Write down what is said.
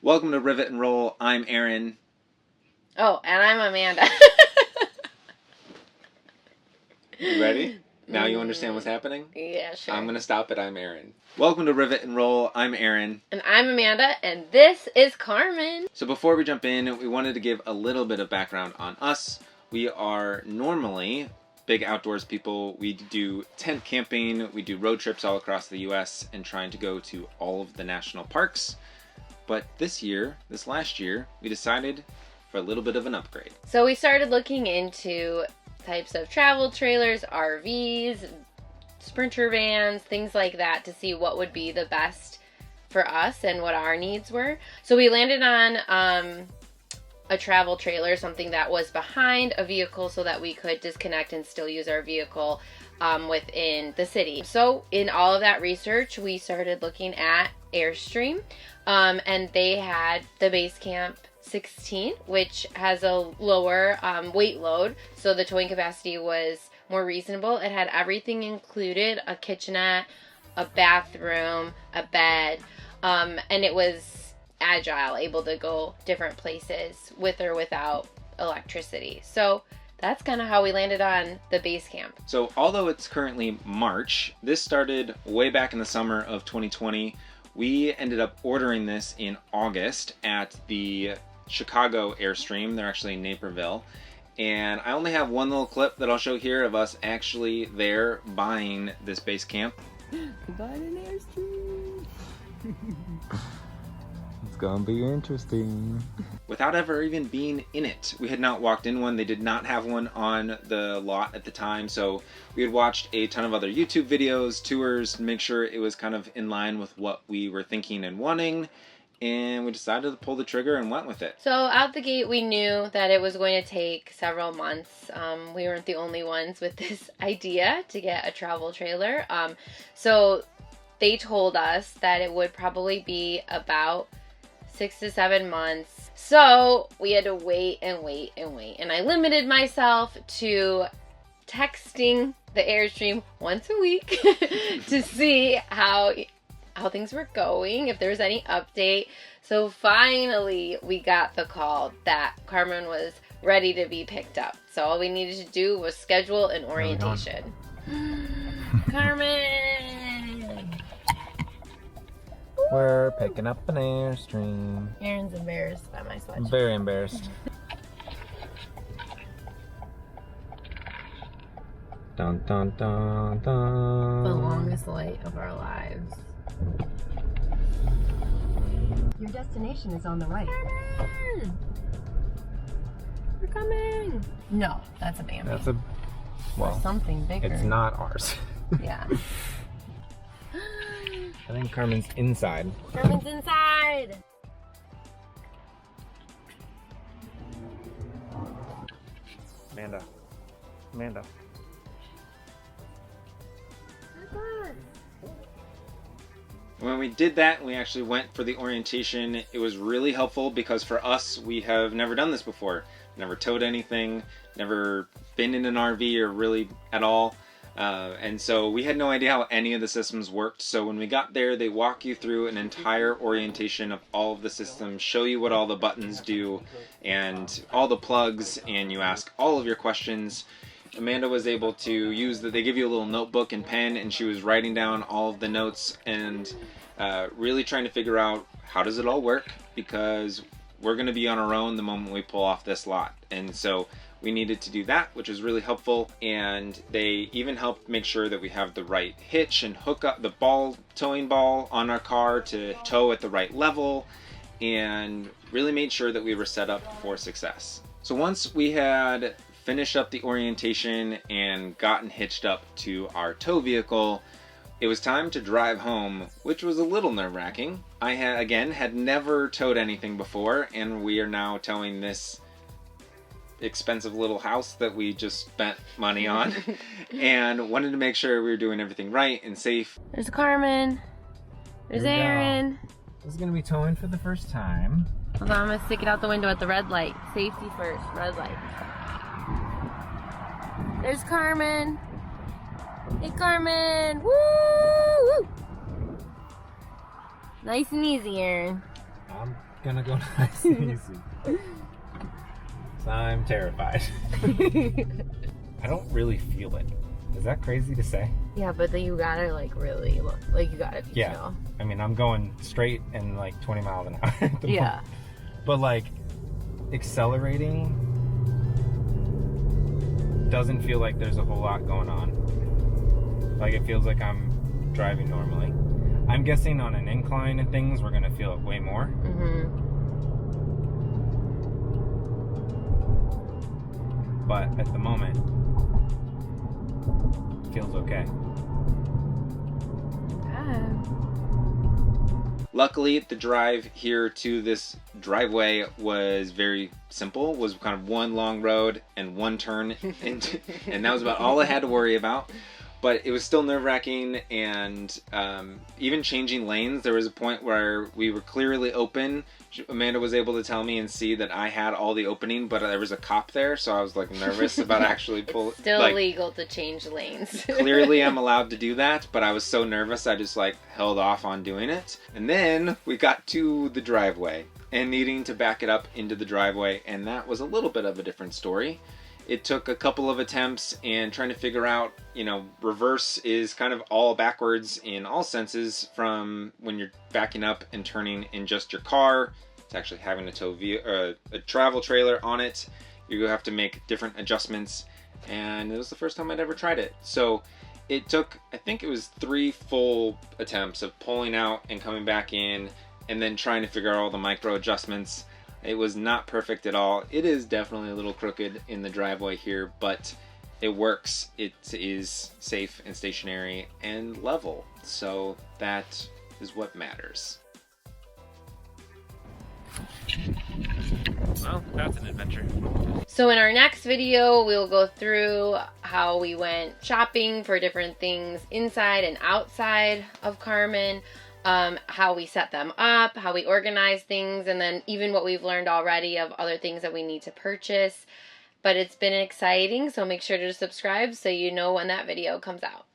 Welcome to Rivet and Roll. I'm Aaron. Oh, and I'm Amanda. You ready? Now you understand what's happening? Yeah, sure. I'm going to stop it. I'm Aaron. Welcome to Rivet and Roll. I'm Aaron. And I'm Amanda, and this is Carmen. So before we jump in, we wanted to give a little bit of background on us. We are normally big outdoors people. We do tent camping. We do road trips all across the U.S. and trying to go to all of the national parks. But this last year, we decided for a little bit of an upgrade. So we started looking into types of travel trailers, RVs, Sprinter vans, things like that to see what would be the best for us and what our needs were. So we landed on a travel trailer, something that was behind a vehicle so that we could disconnect and still use our vehicle within the city. So in all of that research, we started looking at Airstream, and they had the Basecamp 16, which has a lower weight load, so the towing capacity was more reasonable. It had everything included: a kitchenette, a bathroom, a bed, and it was agile, able to go different places with or without electricity. So that's kind of how we landed on the Basecamp. So although it's currently March, this started way back in the summer of 2020. We ended up ordering this in August at the Chicago Airstream. They're actually in Naperville. And I only have one little clip that I'll show here of us actually there buying this Basecamp. Buying an Airstream. It's gonna be interesting. Without ever even being in it. We had not walked in one. They did not have one on the lot at the time. So we had watched a ton of other YouTube videos, tours, to make sure it was kind of in line with what we were thinking and wanting. And we decided to pull the trigger and went with it. So out the gate, we knew that it was going to take several months. We weren't the only ones with this idea to get a travel trailer. So they told us that it would probably be about 6 to 7 months. So we had to wait and wait and wait. And I limited myself to texting the Airstream once a week to see how things were going, if there was any update. So finally we got the call that Carmen was ready to be picked up. So all we needed to do was schedule an orientation. Carmen! We're picking up an Airstream. Aaron's embarrassed by my sweatshirt. Very embarrassed. Dun dun dun dun. The longest light of our lives. Your destination is on the right. Carmen! We're coming! No, that's a Bambi. That's a, well, something bigger. it's not ours. Yeah. I think Carmen's inside. Carmen's inside! Amanda. When we did that, we actually went for the orientation. It was really helpful because for us, we have never done this before. Never towed anything, never been in an RV or really at all. And so we had no idea how any of the systems worked. So when we got there, they walk you through an entire orientation of all of the systems, show you what all the buttons do and all the plugs, and you ask all of your questions. Amanda was able to use they give you a little notebook and pen, and she was writing down all of the notes and really trying to figure out how does it all work, because we're going to be on our own the moment we pull off this lot. And so we needed to do that, which was really helpful. And they even helped make sure that we have the right hitch and hook up the towing ball on our car to tow at the right level, and really made sure that we were set up for success. So once we had finished up the orientation and gotten hitched up to our tow vehicle, it was time to drive home, which was a little nerve-wracking. I had never towed anything before, and we are now towing this expensive little house that we just spent money on and wanted to make sure we were doing everything right and safe. There's Carmen. There's Here we go. Aaron. This is gonna be towing for the first time. Hold on, I'm gonna stick it out the window at the red light. Safety first, red light. There's Carmen. Hey, Carmen. Woo! Woo! Nice and easy, Aaron. I'm gonna go nice and easy. So I'm terrified. I don't really feel it. Is that crazy to say? Yeah, but then you gotta like really look, like you gotta be still. I mean, I'm going straight and like 20 miles an hour at the Yeah. moment. But like accelerating doesn't feel like there's a whole lot going on. Like it feels like I'm driving normally. I'm guessing on an incline and things, we're gonna feel it way more. Mm-hmm. But at the moment, it feels okay. Luckily, the drive here to this driveway was very simple. Was kind of one long road and one turn, and that was about all I had to worry about. But it was still nerve-wracking, and even changing lanes, there was a point where we were clearly open. Amanda was able to tell me and see that I had all the opening, but there was a cop there, so I was like nervous about actually pulling. Still like, illegal to change lanes. Clearly I'm allowed to do that, but I was so nervous I just like held off on doing it. And then we got to the driveway and needing to back it up into the driveway, and that was a little bit of a different story. It took a couple of attempts and trying to figure out, reverse is kind of all backwards in all senses, from when you're backing up and turning in just your car to actually having a a travel trailer on it. You have to make different adjustments, and it was the first time I'd ever tried it. So it took, I think it was 3 full attempts of pulling out and coming back in, and then trying to figure out all the micro adjustments. It was not perfect at all. It is definitely a little crooked in the driveway here, but it works. It is safe and stationary and level. So that is what matters. Well, that's an adventure. So in our next video, we'll go through how we went shopping for different things inside and outside of Carmen. How we set them up, how we organize things, and then even what we've learned already of other things that we need to purchase. But it's been exciting, so make sure to subscribe so you know when that video comes out.